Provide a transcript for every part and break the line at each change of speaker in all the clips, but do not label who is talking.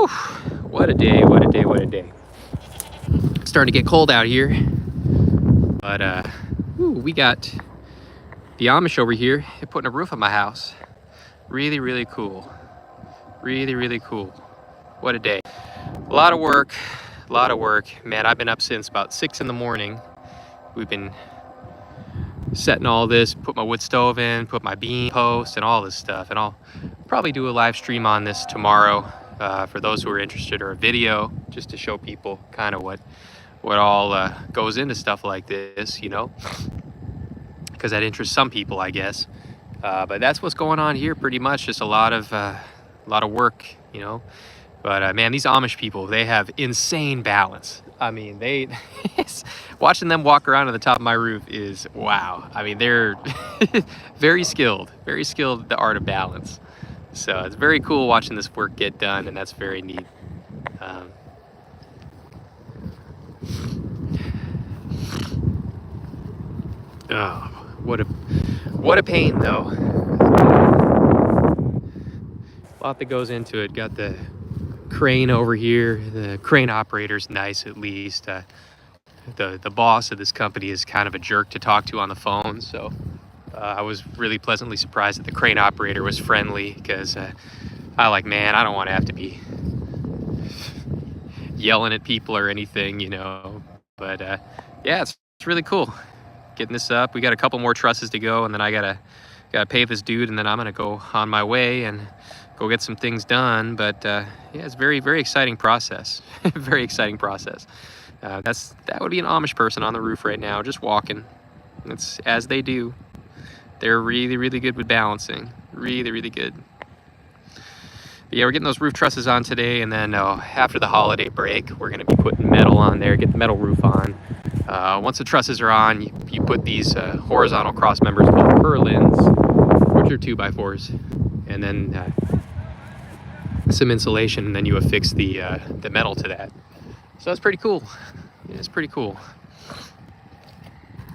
Whew, what a day, what a day, what a day. It's starting to get cold out here, but we got the Amish over here putting a roof on my house. Really, really cool. Really, really cool. What a day. A lot of work, Man, I've been up since about 6 in the morning. We've been setting all this, put my wood stove in, put my beam post and all this stuff. And I'll probably do a live stream on this tomorrow for those who are interested, or a video just to show people kind of what all goes into stuff like this, you know, because that interests some people, I guess. But that's what's going on here pretty much. Just a lot of work, you know. But man, these Amish people, they have insane balance. I mean, watching them walk around on the top of my roof is wow. I mean, they're very skilled at the art of balance. So it's very cool watching this work get done, and that's very neat. Oh, what a pain though. A lot that goes into it. Got the crane over here. The crane operator's nice, at least. The boss of this company is kind of a jerk to talk to on the phone, so I was really pleasantly surprised that the crane operator was friendly, because man, I don't want to have to be yelling at people or anything, you know. But yeah, it's really cool getting this up. We got a couple more trusses to go, and then I gotta pay this dude, and then I'm gonna go on my way and go get some things done. But yeah, it's very, very exciting process. Very exciting process. That would be an Amish person on the roof right now, just walking. It's as they do. They're really, really good with balancing. Really, really good. But yeah, we're getting those roof trusses on today, and then after the holiday break, we're gonna be putting metal on there, get the metal roof on. Once the trusses are on, you put these horizontal cross members called purlins, which are 2x4s, and then some insulation, and then you affix the metal to that. So that's pretty cool. Yeah, it's pretty cool.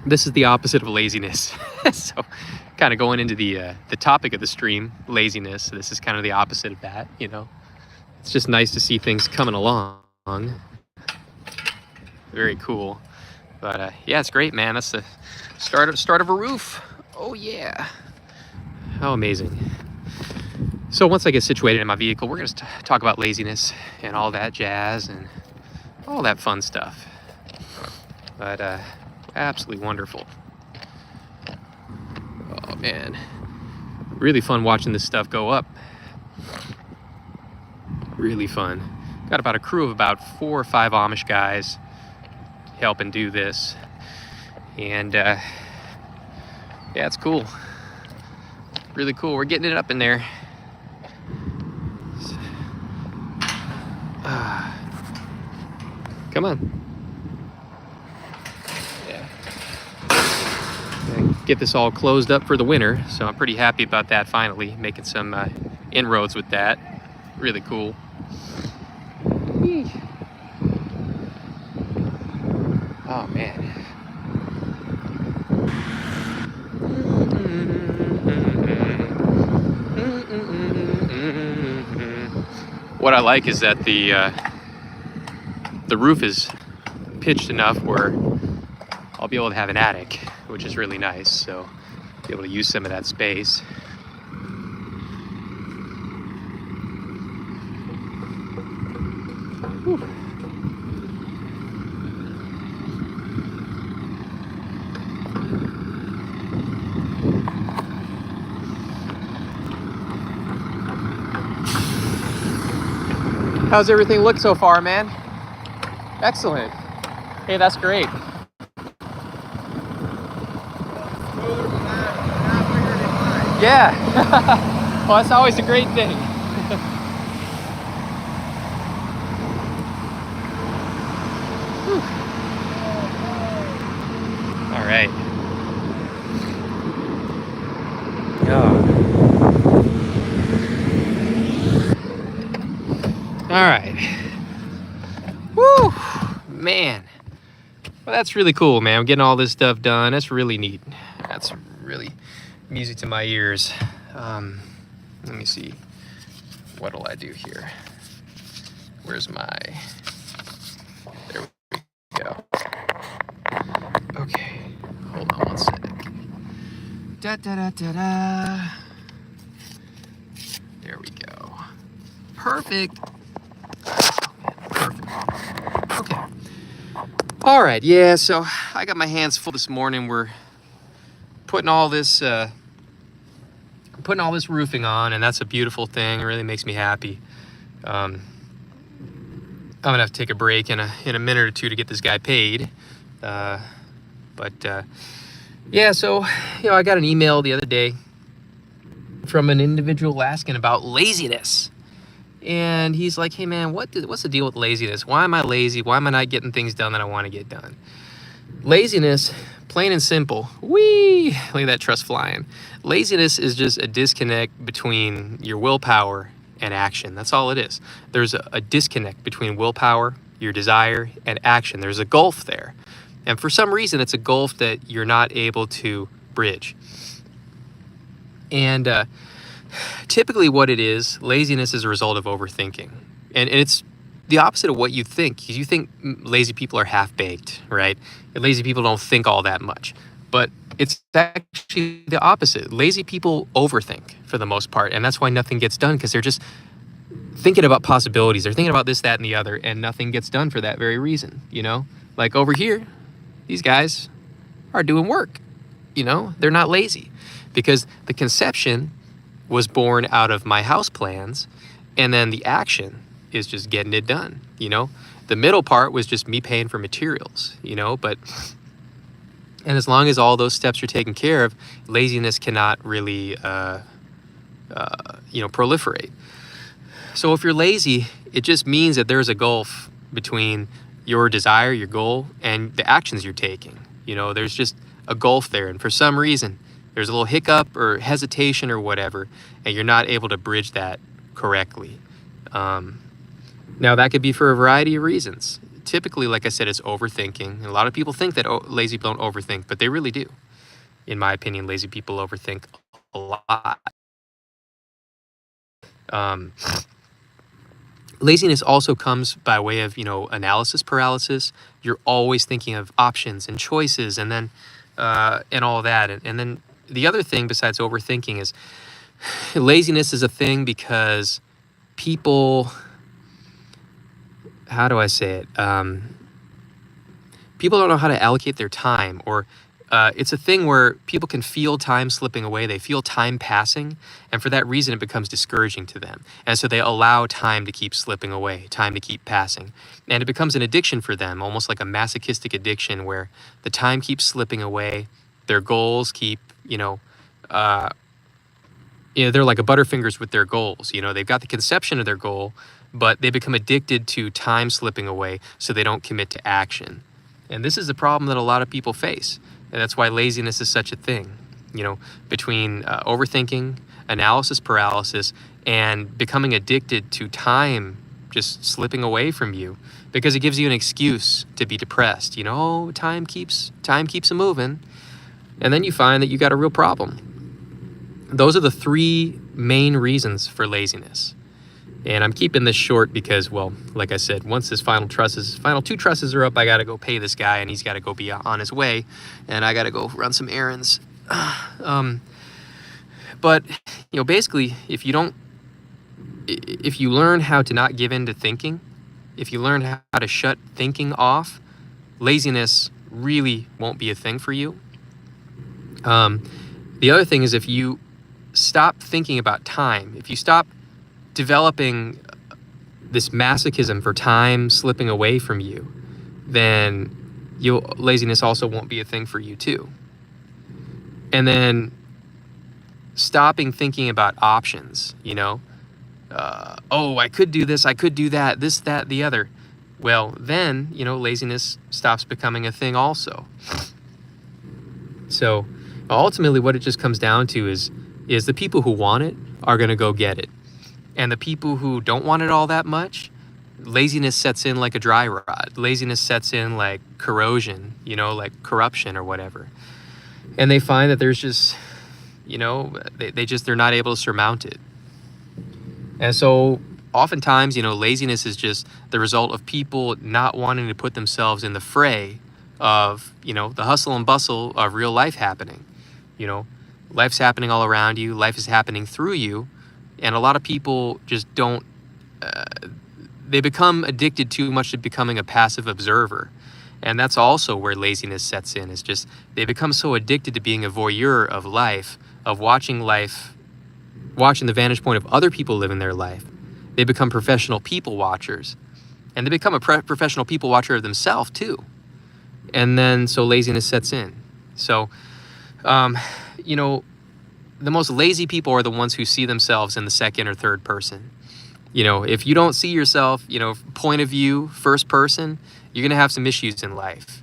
This is the opposite of laziness. So kind of going into the topic of the stream, laziness. This is kind of the opposite of that, you know. It's just nice to see things coming along. Very cool. But yeah, it's great, man. That's the start of a roof. Oh yeah. How amazing. So once I get situated in my vehicle, we're gonna talk about laziness and all that jazz and all that fun stuff. But absolutely wonderful. Oh man, really fun watching this stuff go up. Really fun. Got about a crew of about 4 or 5 Amish guys helping do this, and yeah, it's cool. Really cool. We're getting it up in there. Come on. Yeah. Get this all closed up for the winter, so I'm pretty happy about that. Finally making some inroads with that. Really cool. Oh man. What I like is that the roof is pitched enough where I'll be able to have an attic, which is really nice. So be able to use some of that space. Whew. How's everything look so far, man? Excellent. Hey, that's great. Yeah. Well, that's always a great thing. All right. Oh. All right. Woo, man. Well, that's really cool, man. I'm getting all this stuff done. That's really neat. That's really music to my ears. Let me see. What'll I do here? where's my, there we go. Okay, hold on one sec. Da da da da da. There we go. Perfect. Perfect. Okay. All right, yeah, so I got my hands full this morning. We're putting all this roofing on, and that's a beautiful thing. It really makes me happy. I'm gonna have to take a break in a minute or two to get this guy paid. Yeah, so I got an email the other day from an individual asking about laziness. And he's like, hey man, what's the deal with laziness? Why am I lazy? Why am I not getting things done that I want to get done? Laziness, plain and simple. Whee! Look at that truss flying. Laziness is just a disconnect between your willpower and action. That's all it is. There's a disconnect between willpower, your desire, and action. There's a gulf there. And for some reason, it's a gulf that you're not able to bridge. And typically what it is, laziness is a result of overthinking. And it's the opposite of what you think. You think lazy people are half-baked, right? Lazy people don't think all that much. But it's actually the opposite. Lazy people overthink for the most part. And that's why nothing gets done, because they're just thinking about possibilities. They're thinking about this, that, and the other, and nothing gets done for that very reason, Like over here, these guys are doing work, They're not lazy, because the conception was born out of my house plans, and then the action is just getting it done. The middle part was just me paying for materials, and as long as all those steps are taken care of, laziness cannot really proliferate. So if you're lazy, it just means that there's a gulf between your desire, your goal, and the actions you're taking. There's just a gulf there, and for some reason there's a little hiccup or hesitation or whatever, and you're not able to bridge that correctly. Now, that could be for a variety of reasons. Typically, like I said, it's overthinking. And a lot of people think that lazy people don't overthink, but they really do. In my opinion, lazy people overthink a lot. Laziness also comes by way of, analysis paralysis. You're always thinking of options and choices, and then and all that. And then the other thing besides overthinking is laziness is a thing because people, how do I say it? People don't know how to allocate their time, or it's a thing where people can feel time slipping away. They feel time passing, and for that reason, it becomes discouraging to them. And so they allow time to keep slipping away, time to keep passing. And it becomes an addiction for them, almost like a masochistic addiction where the time keeps slipping away. Their goals keep, they're like a Butterfingers with their goals. They've got the conception of their goal, but they become addicted to time slipping away, so they don't commit to action. And this is the problem that a lot of people face. And that's why laziness is such a thing, between overthinking, analysis paralysis, and becoming addicted to time just slipping away from you, because it gives you an excuse to be depressed. Time keeps a moving, and then you find that you got a real problem. Those are the three main reasons for laziness. And I'm keeping this short because, well, like I said, once his final two trusses are up, I got to go pay this guy, and he's got to go be on his way, and I got to go run some errands. But, basically, if you learn how to not give in to thinking, if you learn how to shut thinking off, laziness really won't be a thing for you. The other thing is, if you stop thinking about time, if you stop developing this masochism for time slipping away from you, then laziness also won't be a thing for you too. And then stopping thinking about options, I could do this, I could do that, this, that, the other. Well, then, laziness stops becoming a thing also. So ultimately what it just comes down to is the people who want it are going to go get it. And the people who don't want it all that much, laziness sets in like a dry rot. Laziness sets in like corrosion, like corruption or whatever. And they find that there's just, they're not able to surmount it. And so oftentimes, laziness is just the result of people not wanting to put themselves in the fray of, the hustle and bustle of real life happening. You know, life's happening all around you, life is happening through you, and a lot of people just don't, they become addicted too much to becoming a passive observer. And that's also where laziness sets in. It's just they become so addicted to being a voyeur of life, of watching the vantage point of other people living their life. They become professional people watchers, and they become a professional people watcher of themselves too. And then so laziness sets in. So, the most lazy people are the ones who see themselves in the second or third person. If you don't see yourself, point of view, first person, you're going to have some issues in life.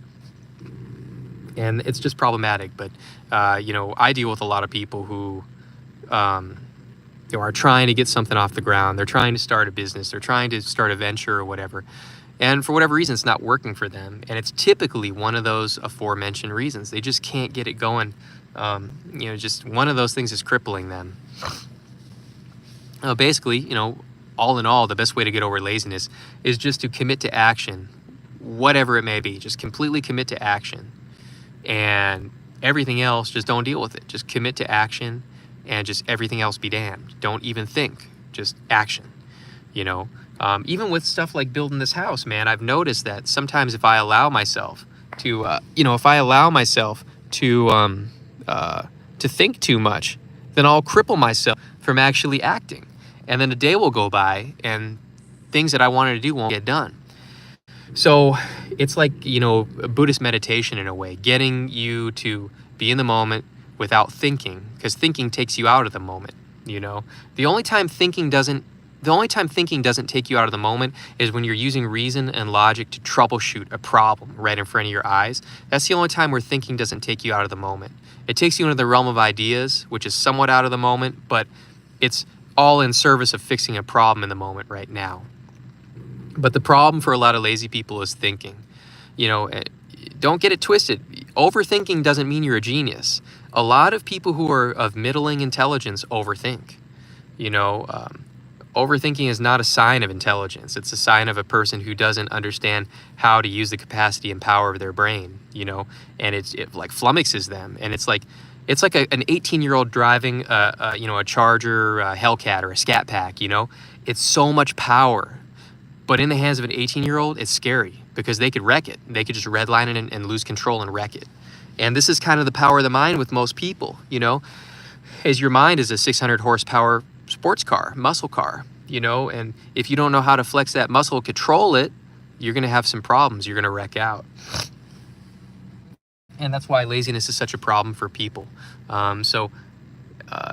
And it's just problematic. But, I deal with a lot of people who are trying to get something off the ground. They're trying to start a business. They're trying to start a venture or whatever. And for whatever reason, it's not working for them. And it's typically one of those aforementioned reasons. They just can't get it going. Just one of those things is crippling them. Basically, all in all, the best way to get over laziness is just to commit to action, whatever it may be. Just completely commit to action. And everything else, just don't deal with it. Just commit to action, and just everything else be damned. Don't even think, just action. Even with stuff like building this house, man, I've noticed that sometimes if I allow myself to, to think too much, then I'll cripple myself from actually acting. And then a day will go by and things that I wanted to do won't get done. So it's like, Buddhist meditation in a way, getting you to be in the moment without thinking, because thinking takes you out of the moment. The only time thinking doesn't take you out of the moment is when you're using reason and logic to troubleshoot a problem right in front of your eyes. That's the only time where thinking doesn't take you out of the moment. It takes you into the realm of ideas, which is somewhat out of the moment, but it's all in service of fixing a problem in the moment right now. But the problem for a lot of lazy people is thinking. Don't get it twisted. Overthinking doesn't mean you're a genius. A lot of people who are of middling intelligence overthink. Overthinking is not a sign of intelligence. It's a sign of a person who doesn't understand how to use the capacity and power of their brain, and it like flummoxes them. And it's like an 18-year-old driving a Charger, a Hellcat, or a Scat Pack. It's so much power, but in the hands of an 18-year-old, it's scary because they could wreck it. They could just redline it and lose control and wreck it. And this is kind of the power of the mind with most people. As your mind is a 600 horsepower sports car, muscle car, and if you don't know how to flex that muscle, control it, you're going to have some problems. You're going to wreck out. And that's why laziness is such a problem for people.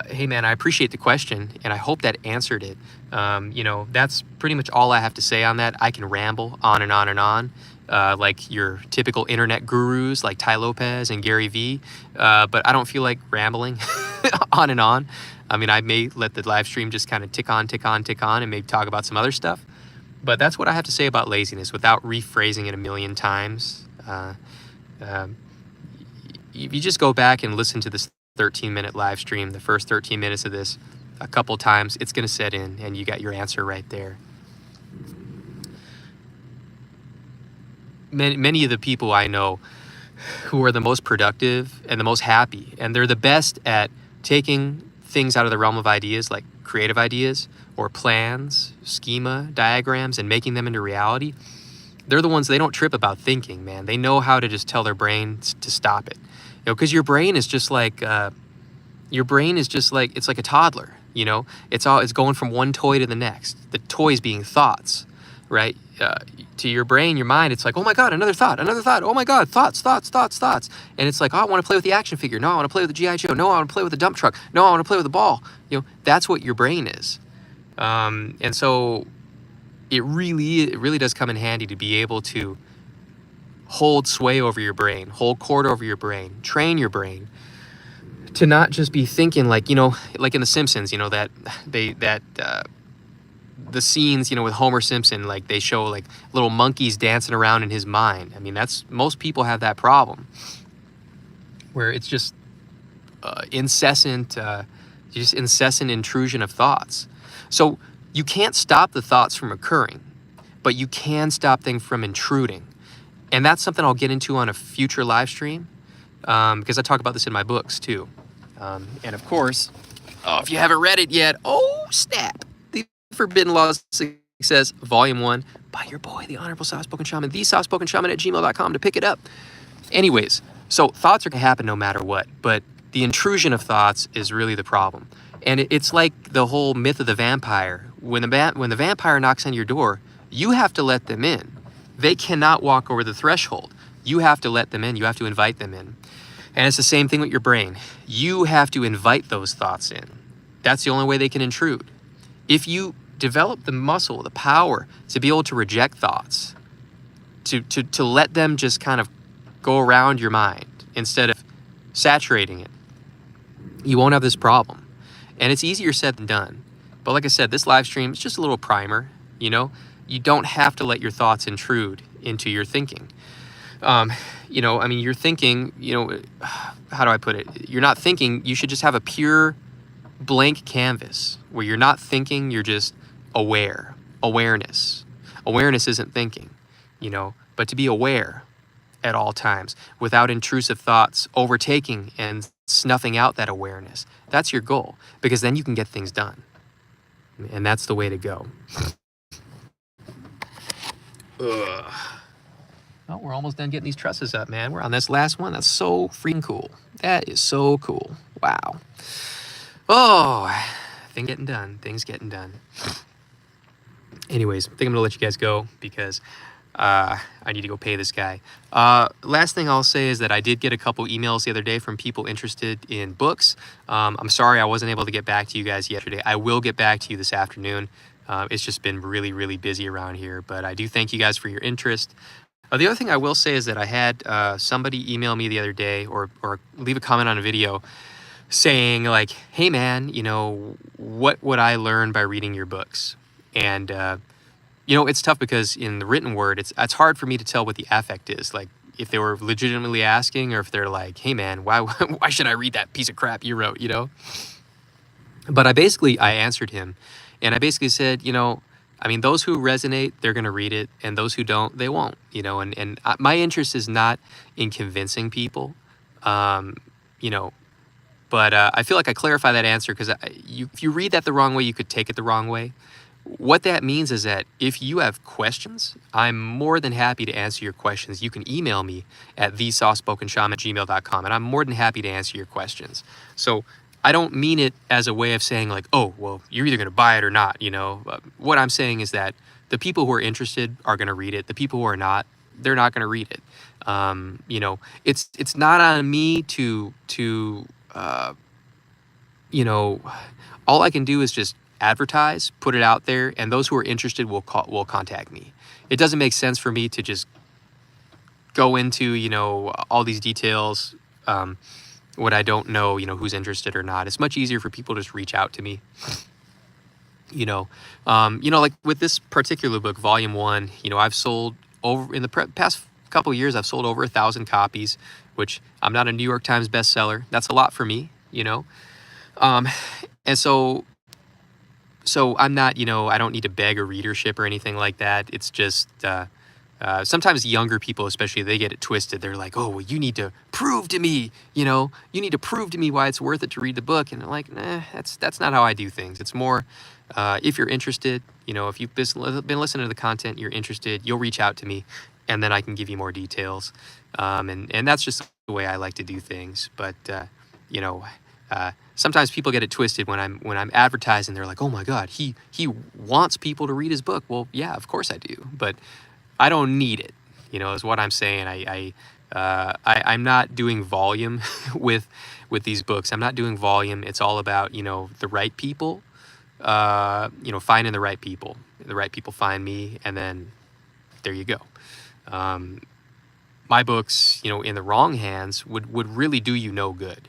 Hey man, I appreciate the question, and I hope that answered it. That's pretty much all I have to say on that. I can ramble on and on and on, like your typical internet gurus like Ty Lopez and Gary Vee, but I don't feel like rambling on and on. I mean, I may let the live stream just kind of tick on, and maybe talk about some other stuff. But that's what I have to say about laziness without rephrasing it a million times. If you just go back and listen to this 13-minute live stream, the first 13 minutes of this, a couple times, it's going to set in, and you got your answer right there. Many of the people I know who are the most productive and the most happy, and they're the best at taking things out of the realm of ideas, like creative ideas or plans, schema, diagrams, and making them into reality. They're the ones, they don't trip about thinking, man. They know how to just tell their brain to stop it. Because your brain is just like, it's like a toddler, it's going from one toy to the next. The toys being thoughts, right? To your brain, your mind, it's like, oh my God, another thought. Oh my God, thoughts. And it's like, oh, I want to play with the action figure. No, I want to play with the G.I. Joe. No, I want to play with the dump truck. No, I want to play with the ball. That's what your brain is. And so it really does come in handy to be able to hold sway over your brain, hold court over your brain, train your brain to not just be thinking like in The Simpsons, the scenes, with Homer Simpson, like they show like little monkeys dancing around in his mind. I mean, most people have that problem where it's just incessant intrusion of thoughts. So, You can't stop the thoughts from occurring, but you can stop them from intruding. And that's something I'll get into on a future live stream, because I talk about this in my books too. And of course, if you haven't read it yet, oh snap! The Forbidden Laws of Success, Volume 1, by your boy, the Honorable Soft-Spoken Shaman, thesoftspokenshaman@gmail.com to pick it up. Anyways, so thoughts are going to happen no matter what, but the intrusion of thoughts is really the problem. And it's like the whole myth of the vampire. When the vampire knocks on your door, you have to let them in. They cannot walk over the threshold. You have to let them in. You have to invite them in. And it's the same thing with your brain. You have to invite those thoughts in. That's the only way they can intrude. If you develop the muscle, the power to be able to reject thoughts, to let them just kind of go around your mind instead of saturating it, you won't have this problem. And it's easier said than done. But like I said, this live stream is just a little primer, you know? You don't have to let your thoughts intrude into your thinking. You're thinking, how do I put it? You're not thinking, you should just have a pure blank canvas where you're not thinking, you're just aware. Awareness. Awareness isn't thinking, but to be aware at all times without intrusive thoughts overtaking and snuffing out that awareness. That's your goal, because then you can get things done. And that's the way to go. Ugh. Oh, we're almost done getting these trusses up, man. We're on this last one. That's so freaking cool. That is so cool. Wow. Oh, things getting done. Anyways, I think I'm gonna let you guys go because I need to go pay this guy. Last thing I'll say is that I did get a couple emails the other day from people interested in books. I'm sorry I wasn't able to get back to you guys yesterday. I will get back to you this afternoon. It's just been really, really busy around here, but I do thank you guys for your interest. The other thing I will say is that I had somebody email me the other day or leave a comment on a video saying like, hey man, what would I learn by reading your books? And, it's tough because in the written word, it's hard for me to tell what the affect is. Like if they were legitimately asking or if they're like, hey man, why should I read that piece of crap you wrote, But I answered him and I basically said, those who resonate, they're going to read it, and those who don't, they won't, and my interest is not in convincing people, but I feel like I clarify that answer because if you read that the wrong way, you could take it the wrong way. What that means is that if you have questions, I'm more than happy to answer your questions. You can email me at thesoftspokenshaman@gmail.com, and I'm more than happy to answer your questions. So I don't mean it as a way of saying like, oh, well, you're either going to buy it or not, What I'm saying is that the people who are interested are going to read it. The people who are not, they're not going to read it. It's not on me to all I can do is just advertise, put it out there, and those who are interested will contact me. It doesn't make sense for me to just go into, all these details, what I don't know, who's interested or not. It's much easier for people to just reach out to me. Like with this particular book, Volume 1, I've sold over in the past couple of years, I've sold over 1,000 copies, which I'm not a New York Times bestseller. That's a lot for me, and so I'm not, I don't need to beg a readership or anything like that. It's just, sometimes younger people, especially, they get it twisted. They're like, oh, well, you need to prove to me, you need to prove to me why it's worth it to read the book. And I'm like, nah, that's not how I do things. It's more, if you're interested, if you've been listening to the content, you're interested, you'll reach out to me and then I can give you more details. And that's just the way I like to do things. But, sometimes people get it twisted when I'm advertising. They're like, oh my God, he wants people to read his book. Well, yeah, of course I do, but I don't need it, is what I'm saying. I'm not doing volume with these books. I'm not doing volume. It's all about, the right people, finding the right people. The right people find me, and then there you go. My books, in the wrong hands would really do you no good.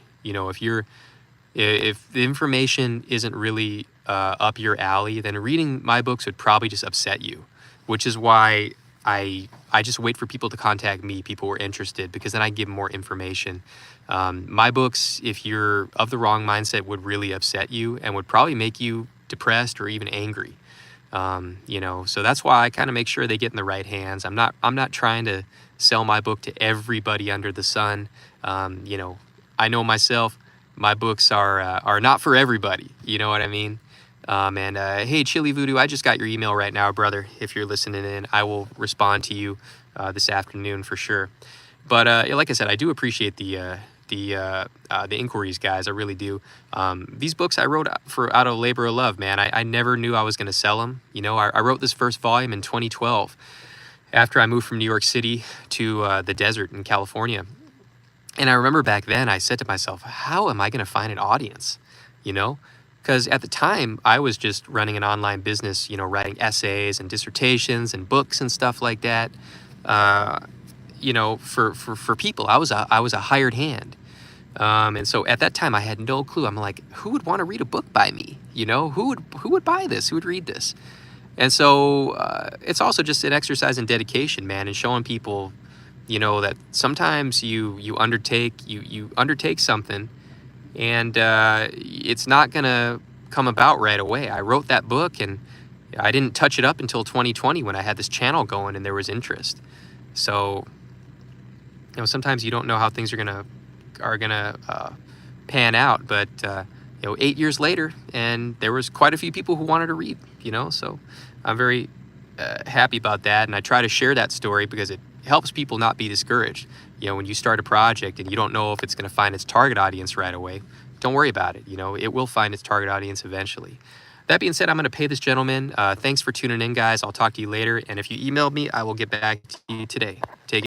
If the information isn't really up your alley, then reading my books would probably just upset you, which is why I just wait for people to contact me, people who are interested, because then I give them more information. My books, if you're of the wrong mindset, would really upset you and would probably make you depressed or even angry. So that's why I kind of make sure they get in the right hands. I'm not trying to sell my book to everybody under the sun. I know myself, my books are not for everybody. You know what I mean? And hey, Chili Voodoo, I just got your email right now, brother. If you're listening in, I will respond to you this afternoon for sure. But like I said, I do appreciate the inquiries, guys. I really do. These books I wrote out of labor of love, man. I never knew I was going to sell them. I wrote this first volume in 2012 after I moved from New York City to the desert in California. And I remember back then I said to myself, how am I going to find an audience? Because at the time I was just running an online business, writing essays and dissertations and books and stuff like that. For people, I was a hired hand. And so at that time I had no clue. I'm like, who would want to read a book by me? Who would buy this? Who would read this? And so it's also just an exercise in dedication, man, and showing people, that sometimes you undertake something, and it's not gonna come about right away. I wrote that book, and I didn't touch it up until 2020 when I had this channel going and there was interest. So, sometimes you don't know how things are gonna pan out, but 8 years later, and there was quite a few people who wanted to read. So I'm very happy about that, and I try to share that story because it helps people not be discouraged. When you start a project and you don't know if it's going to find its target audience right away, don't worry about it. It will find its target audience eventually. That being said, I'm going to pay this gentleman. Thanks for tuning in, guys. I'll talk to you later, and if you emailed me, I will get back to you today. Take